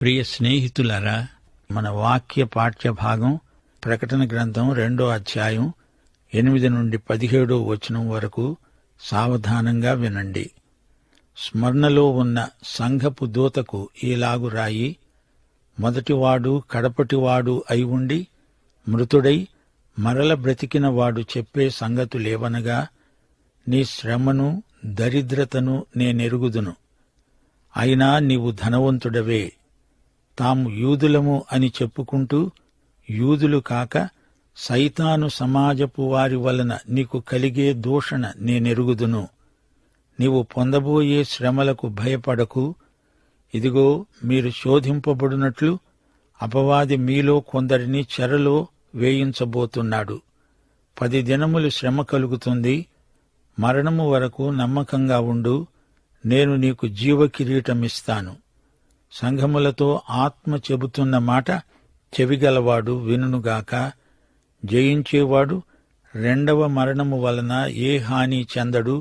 ప్రియ స్నేహితులారా, మన వాక్య పాఠ్య భాగం ప్రకటన గ్రంథం 2వ అధ్యాయం 8 నుండి 17వ వచనం వరకు సావధానంగా వినండి. స్మరణలో ఉన్న సంఘపు దూతకు ఈలాగు రాయి: మొదటివాడు కడపటివాడు అయి ఉండి మృతుడై మరల బ్రతికిన వాడు చెప్పే సంగతులేవనగా, నీ శ్రమను దరిద్రతను నేనెరుగుదును. అయినా నీవు ధనవంతుడవే. తాము యూదులము అని చెప్పుకుంటూ యూదులు కాక సైతాను సమాజపు వారి వలన నీకు కలిగే దూషణ నేనెరుగుదును. నీవు పొందబోయే శ్రమలకు భయపడకు. ఇదిగో, మీరు శోధింపబడినట్లు అపవాది మీలో కొందరిని చెరలో వేయించబోతున్నాడు. 10 దినములు శ్రమ కలుగుతుంది. మరణము వరకు నమ్మకంగా ఉండు. నేను నీకు జీవకిరీటమిస్తాను. సంఘములతో ఆత్మ చెబుతున్న మాట చెవిగలవాడు వినుగాక. జయించేవాడు రెండవ మరణము వలన ఏ హాని చెందడు.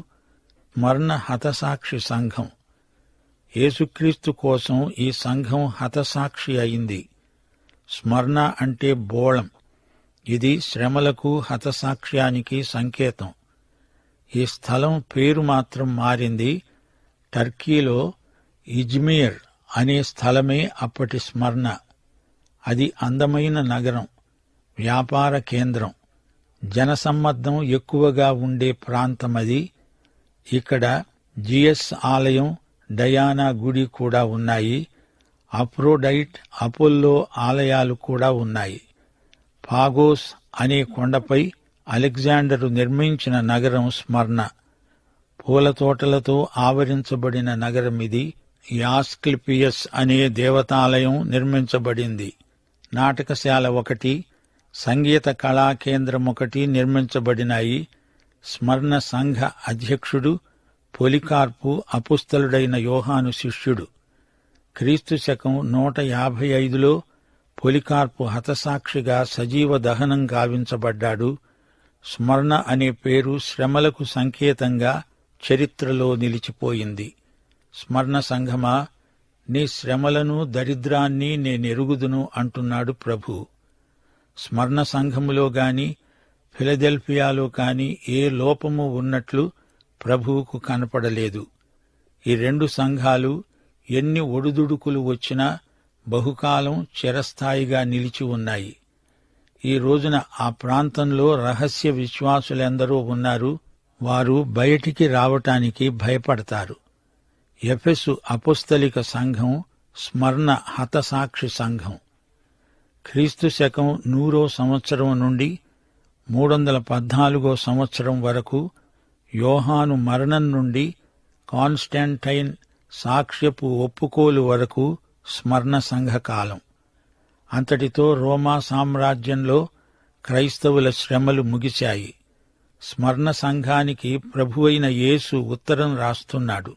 మరణ హతసాక్షి సంఘం. యేసుక్రీస్తు కోసం ఈ సంఘం హతసాక్షి అయింది. స్మరణ అంటే బోళం. ఇది శ్రమలకు హతసాక్ష్యానికి సంకేతం. ఈ స్థలం పేరు మాత్రం మారింది. టర్కీలో ఇజ్మీర్ అనే స్థలమే అప్పటి స్మరణ. అది అందమైన నగరం, వ్యాపార కేంద్రం, జనసమ్మర్దం ఎక్కువగా ఉండే ప్రాంతమది. ఇక్కడ జియస్ ఆలయం, డయానా గుడి కూడా ఉన్నాయి. అప్రోడైట్, అపోల్లో ఆలయాలు కూడా ఉన్నాయి. పాగోస్ అనే కొండపై అలెగ్జాండరు నిర్మించిన నగరం స్మరణ. పూల తోటలతో ఆవరించబడిన నగరమిది. యాస్క్లిపియస్ అనే దేవతాలయం నిర్మించబడింది. నాటకశాల ఒకటి, సంగీత కళా కేంద్రం ఒకటి నిర్మించబడినాయి. స్మరణ సంఘ అధ్యక్షుడు పొలికార్పు అపుస్తలుడైన యోహాను శిష్యుడు. క్రీస్తు శకం 155లో పొలికార్పు హతసాక్షిగా సజీవ దహనం గావించబడ్డాడు. స్మరణ అనే పేరు శ్రమలకు సంకేతంగా చరిత్రలో నిలిచిపోయింది. స్మరణ సంఘమా, నీ శ్రమలను దరిద్రాన్ని నేనెరుగుదును అంటున్నాడు ప్రభు. స్మరణ సంఘములో గాని ఫిలదెల్ఫియాలో కాని ఏ లోపము ఉన్నట్లు ప్రభువుకు కనపడలేదు. ఈ 2 సంఘాలు ఎన్ని ఒడుదుడుకులు వచ్చినా బహుకాలం చిరస్థాయిగా నిలిచి ఉన్నాయి. ఈ రోజున ఆ ప్రాంతంలో రహస్య విశ్వాసులెందరో ఉన్నారు. వారు బయటికి రావటానికి భయపడతారు. ఎఫెసు అపోస్తలిక సంఘం స్మరణ హతసాక్షి సంఘం. క్రీస్తు శకం 100వ సంవత్సరం నుండి 314వ సంవత్సరం వరకు, యోహాను మరణం నుండి కాన్స్టాంటైన్ సాక్ష్యపు ఒప్పుకోలు వరకు స్మరణ సంఘకాలం. అంతటితో రోమా సామ్రాజ్యంలో క్రైస్తవుల శ్రమలు ముగిశాయి. స్మరణ సంఘానికి ప్రభువైన యేసు ఉత్తరం రాస్తున్నాడు.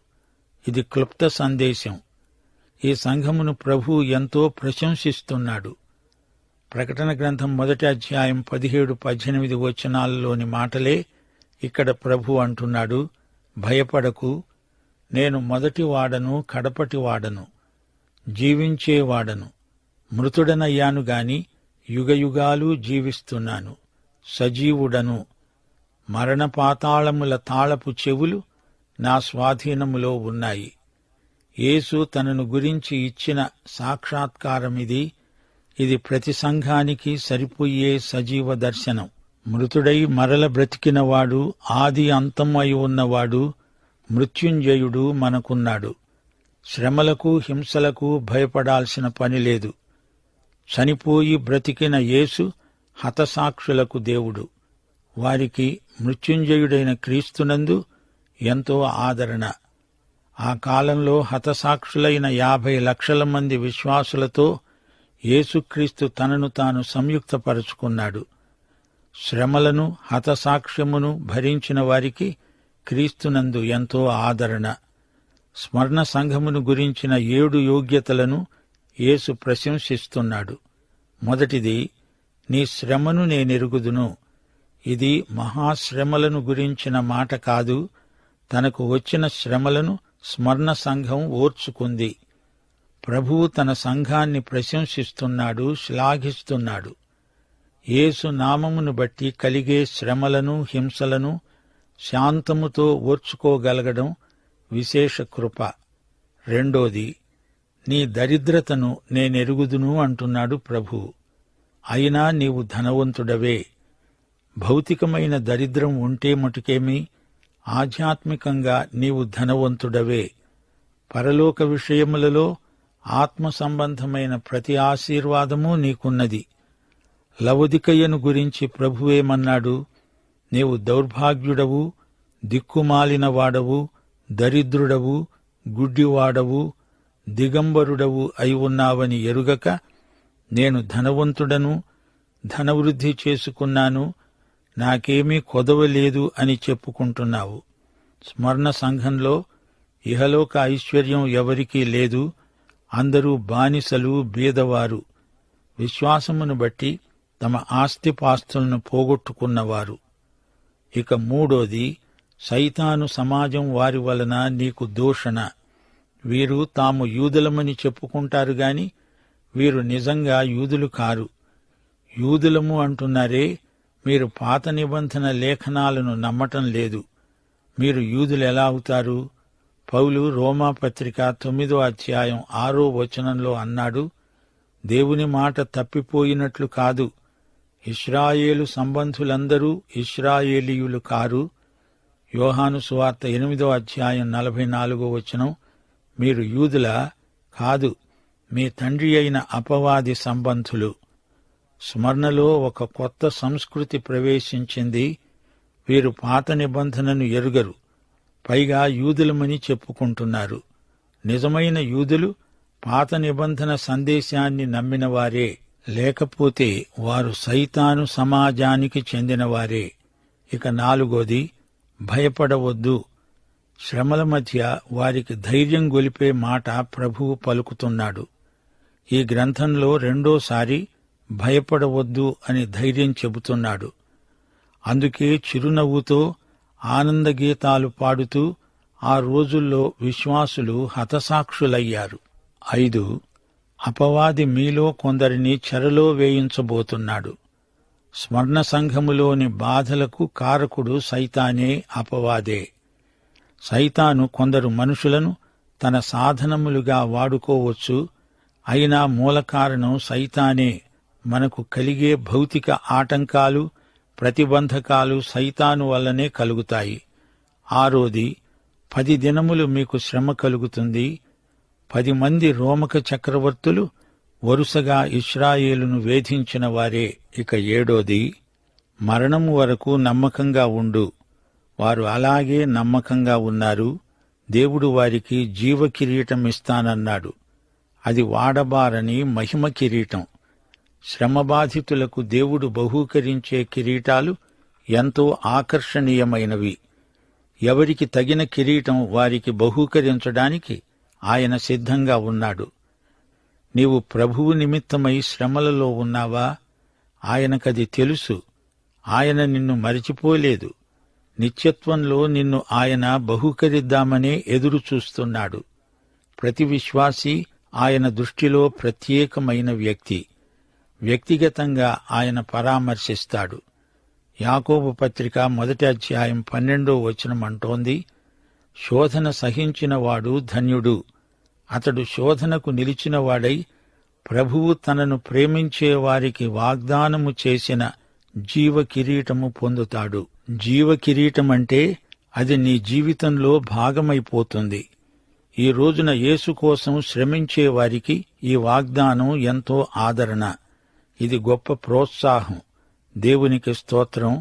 ఇది క్లుప్త సందేశం. ఈ సంఘమును ప్రభువు ఎంతో ప్రశంసిస్తున్నాడు. ప్రకటన గ్రంథం 1వ అధ్యాయం 17-18 వచనాలలోని మాటలే ఇక్కడ ప్రభు అంటున్నాడు: భయపడకు, నేను మొదటివాడను, కడపటివాడను, జీవించేవాడను. మృతుడనయ్యాను గాని యుగయుగాలు జీవిస్తున్నాను, సజీవుడను. మరణపాతాళముల తాళపు చెవులు నా స్వాధీనములో ఉన్నాయి. యేసు తనను గురించి ఇచ్చిన సాక్షాత్కారమిది. ఇది ప్రతి సంఘానికి సరిపోయే సజీవ దర్శనం. మృతుడై మరల బ్రతికినవాడు, ఆది అంతం అయి ఉన్నవాడు, మృత్యుంజయుడు మనకున్నాడు. శ్రమలకు హింసలకు భయపడాల్సిన పనిలేదు. చనిపోయి బ్రతికిన యేసు హతసాక్షులకు దేవుడు. వారికి మృత్యుంజయుడైన క్రీస్తునందు ఎంతో ఆదరణ. ఆ కాలంలో హతసాక్షులైన 50 లక్షల మంది విశ్వాసులతో యేసుక్రీస్తు తనను తాను సంయుక్తపరుచుకున్నాడు. శ్రమలను హతసాక్ష్యమును భరించిన వారికి క్రీస్తునందు ఎంతో ఆదరణ. స్మరణ సంఘమును గురించిన 7 యోగ్యతలను యేసు ప్రశంసిస్తున్నాడు. మొదటిది, నీ శ్రమను నేనెరుగుదును. ఇది మహాశ్రమలను గురించిన మాట కాదు. తనకు వచ్చిన శ్రమలను స్మరణ సంఘం ఓర్చుకుంది. ప్రభువు తన సంఘాన్ని ప్రశంసిస్తున్నాడు, శ్లాఘిస్తున్నాడు. యేసు నామమును బట్టి కలిగే శ్రమలను, హింసలను శాంతముతో ఓర్చుకోగలగడం విశేష కృప. రెండోది, నీ దరిద్రతను నేనెరుగుదును అంటున్నాడు ప్రభువు. అయినా నీవు ధనవంతుడవే. భౌతికమైన దరిద్రం ఉంటే మటుకేమి, ఆధ్యాత్మికంగా నీవు ధనవంతుడవే. పరలోక విషయములలో ఆత్మ సంబంధమైన ప్రతి ఆశీర్వాదమూ నీకున్నది. లవొదికయను గురించి ప్రభువేమన్నాడు? నీవు దౌర్భాగ్యుడవు, దిక్కుమాలినవాడవు, దరిద్రుడవు, గుడ్డివాడవు, దిగంబరుడవు అయి ఉన్నావని ఎరుగక, నేను ధనవంతుడను, ధనవృద్ధి చేసుకున్నాను, నాకేమీ కొదవలేదు అని చెప్పుకుంటున్నావు. స్మరణ సంఘంలో ఇహలోక ఐశ్వర్యం ఎవరికీ లేదు. అందరూ బానిసలు, బీదవారు. విశ్వాసమును బట్టి తమ ఆస్తిపాస్తులను పోగొట్టుకున్నవారు. ఇక మూడోది, సైతాను సమాజం వారి వలన నీకు దూషణ. వీరు తాము యూదులమని చెప్పుకుంటారు గాని వీరు నిజంగా యూదులు కారు. యూదులము అంటున్నారే, మీరు పాత నిబంధన లేఖనాలను నమ్మటం లేదు. మీరు యూదులెలా అవుతారు? పౌలు రోమాపత్రిక 9వ అధ్యాయం 6వ వచనంలో అన్నాడు, దేవుని మాట తప్పిపోయినట్లు కాదు. ఇశ్రాయేలు సంబంధులందరూ ఇశ్రాయేలీయులు కారు. యోహాను సువార్త 8వ అధ్యాయం 44వ వచనం, మీరు యూదులా? కాదు, మీ తండ్రి అయిన అపవాది సంబంధులు. స్మరణలో ఒక కొత్త సంస్కృతి ప్రవేశించింది. వీరు పాత నిబంధనను ఎరుగరు, పైగా యూదులమని చెప్పుకుంటున్నారు. నిజమైన యూదులు పాత నిబంధన సందేశాన్ని నమ్మినవారే, లేకపోతే వారు సైతాను సమాజానికి చెందినవారే. ఇక నాలుగోది, భయపడవద్దు. శ్రమల మధ్య వారికి ధైర్యం గొలిపే మాట ప్రభువు పలుకుతున్నాడు. ఈ గ్రంథంలో రెండోసారి భయపడవద్దు అని ధైర్యం చెబుతున్నాడు. అందుకే చిరునవ్వుతో ఆనందగీతాలు పాడుతూ ఆ రోజుల్లో విశ్వాసులు హతసాక్షులయ్యారు. 5, అపవాది మీలో కొందరిని చెరలో వేయించబోతున్నాడు. స్మరణ సంఘములోని బాధలకు కారకుడు సైతానే, అపవాదే. సైతాను కొందరు మనుషులను తన సాధనములుగా వాడుకోవచ్చు. అయినా మూల కారణం సైతానే. మనకు కలిగే భౌతిక ఆటంకాలు, ప్రతిబంధకాలు సైతాను వల్లనే కలుగుతాయి. 6, 10 దినములు మీకు శ్రమ కలుగుతుంది. 10 మంది రోమక చక్రవర్తులు వరుసగా ఇశ్రాయేలును వేధించిన వారే. ఇక 7, మరణము వరకు నమ్మకంగా ఉండు. వారు అలాగే నమ్మకంగా ఉన్నారు. దేవుడు వారికి జీవ కిరీటం ఇస్తానన్నాడు. అది వాడబారని మహిమ కిరీటం. శ్రమబాధితులకు దేవుడు బహూకరించే కిరీటాలు ఎంతో ఆకర్షణీయమైనవి. ఎవరికి తగిన కిరీటం వారికి బహూకరించడానికి ఆయన సిద్ధంగా ఉన్నాడు. నీవు ప్రభువు నిమిత్తమై శ్రమలలో ఉన్నావా? ఆయనకది తెలుసు. ఆయన నిన్ను మరిచిపోలేదు. నిత్యత్వంలో నిన్ను ఆయన బహూకరిద్దామనే ఎదురు చూస్తున్నాడు. ప్రతి విశ్వాసీ ఆయన దృష్టిలో ప్రత్యేకమైన వ్యక్తి. వ్యక్తిగతంగా ఆయన పరామర్శిస్తాడు. యాకోబు పత్రిక 1వ అధ్యాయం 12వ వచనం అంటోంది, శోధన సహించినవాడు ధన్యుడు. అతడు శోధనకు నిలిచినవాడై ప్రభువు తనను ప్రేమించే వారికి వాగ్దానము చేసిన జీవ కిరీటము పొందుతాడు. జీవ కిరీటమంటే అది నీ జీవితంలో భాగమైపోతుంది. ఈ రోజున యేసు కోసం శ్రమించే వారికి ఈ వాగ్దానం ఎంతో ఆదరణ. ఇది గొప్ప ప్రోత్సాహం. దేవునికి స్తోత్రం.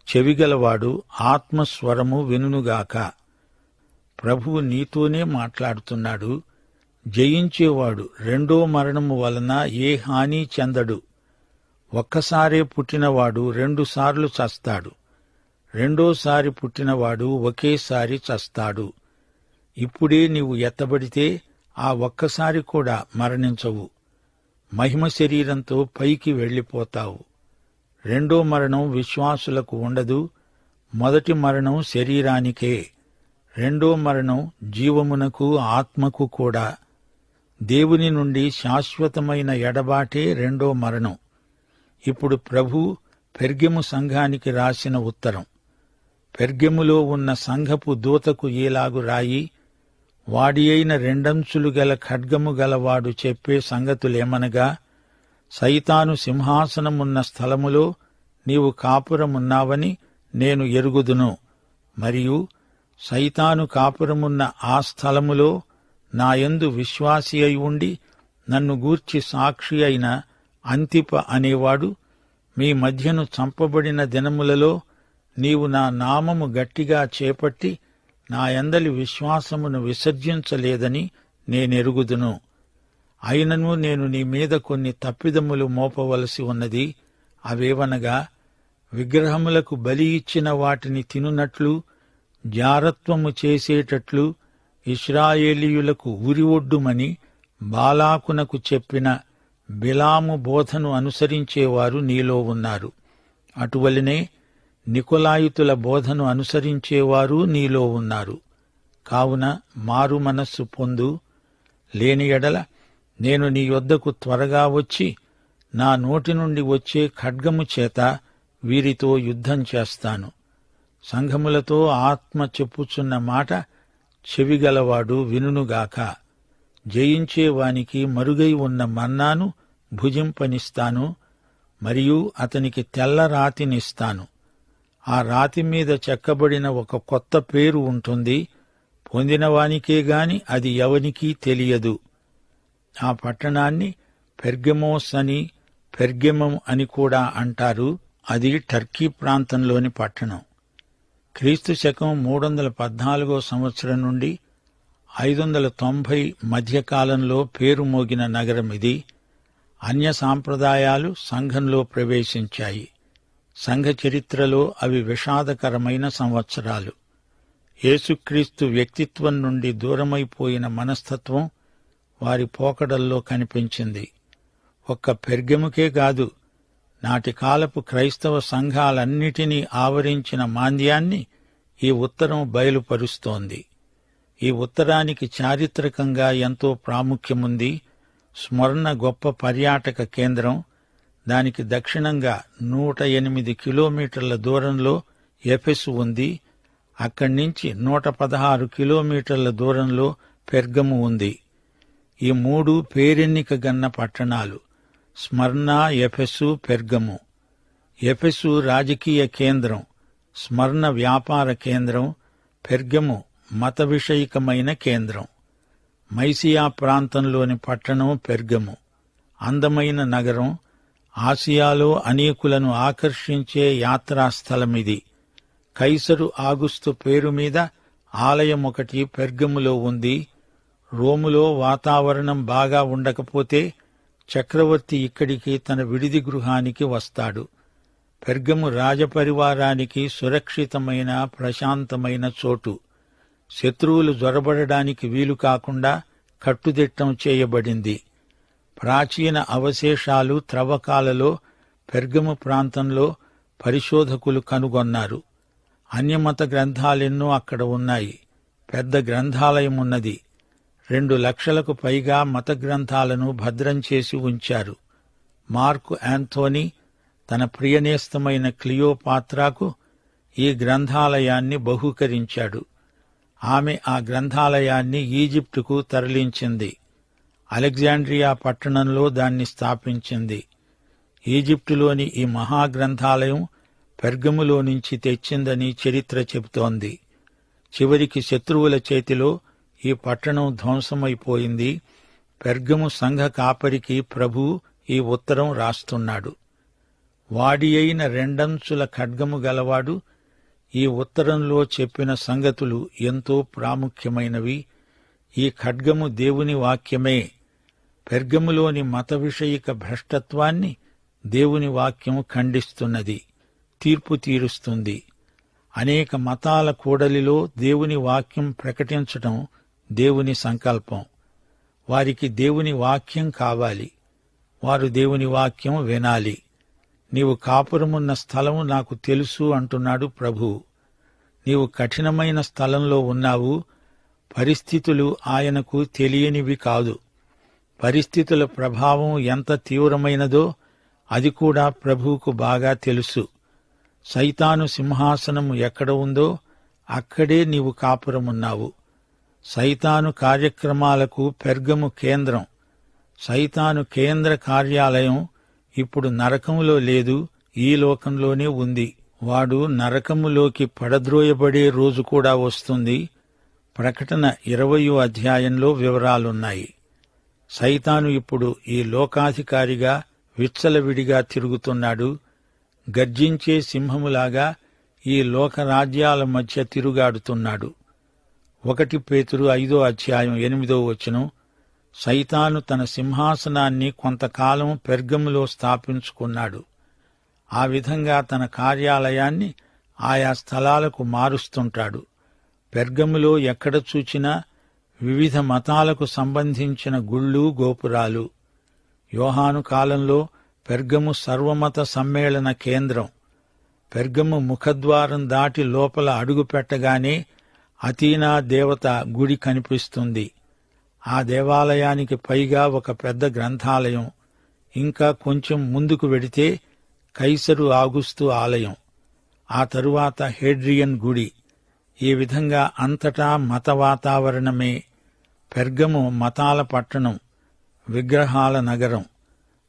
చెవిగలవాడు ఆత్మస్వరము వినుగాక. ప్రభువు నీతోనే మాట్లాడుతున్నాడు. జయించేవాడు రెండో మరణము వలన ఏ హాని చెందడు. ఒక్కసారే పుట్టినవాడు 2 సార్లు చస్తాడు. రెండోసారి పుట్టినవాడు ఒకేసారి చస్తాడు. ఇప్పుడే నీవు ఎత్తబడితే ఆ ఒక్కసారి కూడా మరణించవు. మహిమ శరీరంతో పైకి వెళ్లిపోతావు. రెండో మరణం విశ్వాసులకు ఉండదు. మొదటి మరణం శరీరానికే. రెండో మరణం జీవమునకు, ఆత్మకు కూడా. దేవుని నుండి శాశ్వతమైన ఎడబాటే రెండో మరణం. ఇప్పుడు ప్రభు పెర్గెము సంఘానికి రాసిన ఉత్తరం. పెర్గెములో ఉన్న సంఘపు దూతకు ఈలాగు రాయి: వాడి అయిన రెండంచులు గల ఖడ్గము గలవాడు చెప్పే సంగతులేమనగా, సైతాను సింహాసనమున్న స్థలములో నీవు కాపురమున్నావని నేను ఎరుగుదును. మరియు సైతాను కాపురమున్న ఆ స్థలములో నాయందు విశ్వాసి అయి ఉండి నన్ను గూర్చి సాక్షి అయిన అంతిప అనేవాడు మీ మధ్యను చంపబడిన దినములలో నీవు నా నామము గట్టిగా చేపట్టి నాయందలి విశ్వాసమును విసర్జించలేదని నేనెరుగుదును. అయినను నేను నీ మీద కొన్ని తప్పిదములు మోపవలసి ఉన్నది. అవేవనగా, విగ్రహములకు బలి ఇచ్చిన వాటిని తినునట్లు, జారత్వము చేసేటట్లు ఇశ్రాయేలీయులకు ఉరి ఒడ్డుమని బాలాకునకు చెప్పిన బిలాము బోధను అనుసరించేవారు నీలో ఉన్నారు. అటువలనే నికొలాయితుల బోధను అనుసరించేవారు నీలో ఉన్నారు. కావున మారు మనస్సు పొందు. లేని ఎడల నేను నీ యొద్దకు త్వరగా వచ్చి నా నోటి నుండి వచ్చే ఖడ్గము చేత వీరితో యుద్ధం చేస్తాను. సంఘములతో ఆత్మ చెప్పుచున్న మాట చెవిగలవాడు వినుగాక. జయించేవానికి మరుగై ఉన్న మన్నాను భుజింపనిస్తాను, మరియు అతనికి తెల్ల రాతినిస్తాను. ఆ రాతి మీద చెక్కబడిన ఒక కొత్త పేరు ఉంటుంది. పొందినవానికే గాని అది ఎవనికీ తెలియదు. ఆ పట్టణాన్ని పెర్గెమోస్ అని, పెర్గెమం అని కూడా అంటారు. అది టర్కీ ప్రాంతంలోని పట్టణం. క్రీస్తు శకం 314 సంవత్సరం నుండి 590 మధ్యకాలంలో పేరు మోగిన నగరమిది. అన్య సాంప్రదాయాలు సంఘంలో ప్రవేశించాయి. సంఘ చరిత్రలో అవి విషాదకరమైన సంవత్సరాలు. యేసుక్రీస్తు వ్యక్తిత్వం నుండి దూరమైపోయిన మనస్తత్వం వారి పోకడల్లో కనిపించింది. ఒక్క పెర్గెముకే కాదు, నాటి కాలపు క్రైస్తవ సంఘాలన్నిటినీ ఆవరించిన మాంద్యాన్ని ఈ ఉత్తరం బయలుపరుస్తోంది. ఈ ఉత్తరానికి చారిత్రకంగా ఎంతో ప్రాముఖ్యముంది. స్మరణ గొప్ప పర్యాటక కేంద్రం. దానికి దక్షిణంగా 108 కిలోమీటర్ల దూరంలో ఎఫెసు ఉంది. అక్కడ్నుంచి 116 కిలోమీటర్ల దూరంలో పెర్గము ఉంది. ఈ మూడు పేరెన్నిక గన్న పట్టణాలు: స్మర్ణ, ఎఫెసు, పెర్గము. ఎఫెసు రాజకీయ కేంద్రం, స్మర్ణ వ్యాపార కేంద్రం, పెర్గము మత విషయికమైన కేంద్రం. మైసియా ప్రాంతంలోని పట్టణం పెర్గము. అందమైన నగరం. ఆసియాలో అనేకులను ఆకర్షించే యాత్రాస్థలమిది. కైసరు ఆగుస్తు పేరు మీద ఆలయమొకటి పెర్గములో ఉంది. రోములో వాతావరణం బాగా ఉండకపోతే చక్రవర్తి ఇక్కడికి తన విడిది గృహానికి వస్తాడు. పెర్గము రాజపరివారానికి సురక్షితమైన ప్రశాంతమైన చోటు. శత్రువులు జొరబడడానికి వీలు కాకుండా కట్టుదిట్టం చేయబడింది. ప్రాచీన అవశేషాలు త్రవ్వకాలలో పెర్గము ప్రాంతంలో పరిశోధకులు కనుగొన్నారు. అన్యమత గ్రంథాలెన్నో అక్కడ ఉన్నాయి. పెద్ద గ్రంథాలయమున్నది. 2 లక్షలకు పైగా మత గ్రంథాలను భద్రం చేసి ఉంచారు. మార్కు యాంథోనీ తన ప్రియనేస్తమైన క్లియోపాత్రాకు ఈ గ్రంథాలయాన్ని బహూకరించాడు. ఆమె ఆ గ్రంథాలయాన్ని ఈజిప్టుకు తరలించింది. అలెగ్జాండ్రియా పట్టణంలో దాన్ని స్థాపించింది. ఈజిప్టులోని ఈ మహాగ్రంథాలయం పెర్గములో నుంచి తెచ్చిందని చరిత్ర చెబుతోంది. చివరికి శత్రువుల చేతిలో ఈ పట్టణం ధ్వంసమైపోయింది. పెర్గము సంఘ కాపరికి ప్రభు ఈ ఉత్తరం రాస్తున్నాడు. వాడి అయిన రెండంచుల ఖడ్గము గలవాడు ఈ ఉత్తరంలో చెప్పిన సంగతులు ఎంతో ప్రాముఖ్యమైనవి. ఈ ఖడ్గము దేవుని వాక్యమే. పెర్గములోని మత విషయిక భ్రష్టత్వాన్ని దేవుని వాక్యం ఖండిస్తున్నది, తీర్పు తీరుస్తుంది. అనేక మతాల కూడలిలో దేవుని వాక్యం ప్రకటించటం దేవుని సంకల్పం. వారికి దేవుని వాక్యం కావాలి. వారు దేవుని వాక్యం వినాలి. నీవు కాపురమున్న స్థలము నాకు తెలుసు అంటున్నాడు ప్రభువు. నీవు కఠినమైన స్థలంలో ఉన్నావు. పరిస్థితులు ఆయనకు తెలియనివి కాదు. పరిస్థితుల ప్రభావం ఎంత తీవ్రమైనదో అది కూడా ప్రభువుకు బాగా తెలుసు. సైతాను సింహాసనము ఎక్కడ ఉందో అక్కడే నీవు కాపురమున్నావు. సైతాను కార్యక్రమాలకు పెర్గము కేంద్రం. సైతాను కేంద్ర కార్యాలయం ఇప్పుడు నరకములో లేదు, ఈ లోకంలోనే ఉంది. వాడు నరకములోకి పడద్రోయబడే రోజు కూడా వస్తుంది. ప్రకటన 20వ అధ్యాయంలో వివరాలున్నాయి. సైతాను ఇప్పుడు ఈ లోకాధికారిగా విచ్చలవిడిగా తిరుగుతున్నాడు. గర్జించే సింహములాగా ఈ లోకరాజ్యాల మధ్య తిరుగాడుతున్నాడు. 1 పేతురు 5వ అధ్యాయం 8వ వచనం, సైతాను తన సింహాసనాన్ని కొంతకాలం పెర్గములో స్థాపించుకున్నాడు. ఆ విధంగా తన కార్యాలయాన్ని ఆయా స్థలాలకు మారుస్తుంటాడు. పెర్గములో ఎక్కడ చూచినా వివిధ మతాలకు సంబంధించిన గుళ్ళు, గోపురాలు. యోహాను కాలంలో పెర్గము సర్వమత సమ్మేళన కేంద్రం. పెర్గము ముఖద్వారం దాటి లోపల అడుగు పెట్టగానే అథీనా దేవత గుడి కనిపిస్తుంది. ఆ దేవాలయానికి పైగా ఒక పెద్ద గ్రంథాలయం. ఇంకా కొంచెం ముందుకు వెడితే కైసరు ఆగుస్తు ఆలయం, ఆ తరువాత హేడ్రియన్ గుడి. ఈ విధంగా అంతటా మత వాతావరణమే. పెర్గము మతాల పట్టణం, విగ్రహాల నగరం.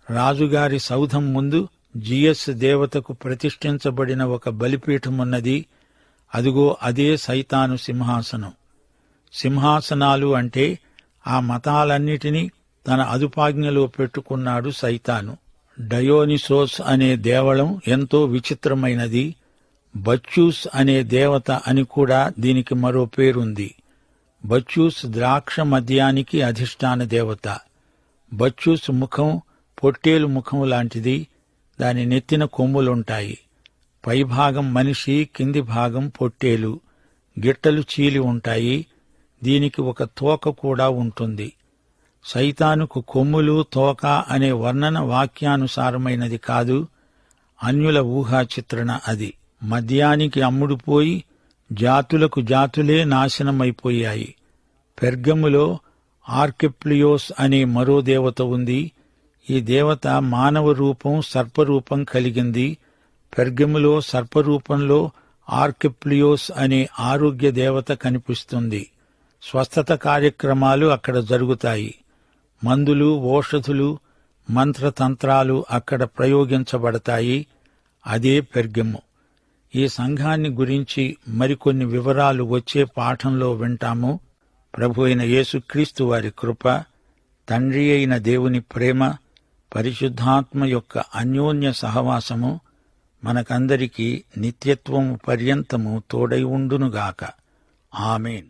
రాజుగారి సౌధం ముందు జియస్ దేవతకు ప్రతిష్ఠించబడిన ఒక బలిపీఠమున్నది. అదిగో అదే సైతాను సింహాసనం. సింహాసనాలు అంటే ఆ మతాలన్నిటినీ తన అదుపాజ్ఞలో పెట్టుకున్నాడు సైతాను. డయోనిసోస్ అనే దేవళం ఎంతో విచిత్రమైనది. బచ్చూస్ అనే దేవత అని కూడా దీనికి మరో పేరుంది. బచ్చూస్ ద్రాక్ష మద్యానికి అధిష్టాన దేవత. బచ్చూస్ ముఖం పొట్టేలు ముఖం లాంటిది. దాని నెత్తిన కొమ్ములుంటాయి. పైభాగం మనిషి, కింది భాగం పొట్టేలు. గిట్టలు చీలి ఉంటాయి. దీనికి ఒక తోక కూడా ఉంటుంది. సైతానుకు కొమ్ములు, తోక అనే వర్ణన వాక్యానుసారమైనది కాదు, అన్యుల ఊహా చిత్రణ అది. మద్యానికి అమ్ముడుపోయి జాతులకు జాతులే నాశనమైపోయాయి. పెర్గములో ఆర్కెప్లియోస్ అనే మరో దేవత ఉంది. ఈ దేవత మానవ రూపం, సర్పరూపం కలిగింది. పెర్గములో సర్పరూపంలో ఆర్కెప్లియోస్ అనే ఆరోగ్య దేవత కనిపిస్తుంది. స్వస్థత కార్యక్రమాలు అక్కడ జరుగుతాయి. మందులు, ఓషధులు, మంత్రతంత్రాలు అక్కడ ప్రయోగించబడతాయి. అదే పెర్గము. ఈ సంఘాన్ని గురించి మరికొన్ని వివరాలు వచ్చే పాఠంలో వింటాము. ప్రభు అయిన యేసుక్రీస్తు వారి కృప, తండ్రి అయిన దేవుని ప్రేమ, పరిశుద్ధాత్మ యొక్క అన్యోన్య సహవాసము మనకందరికీ నిత్యత్వము పర్యంతము తోడై ఉండునుగాక. ఆమేన్.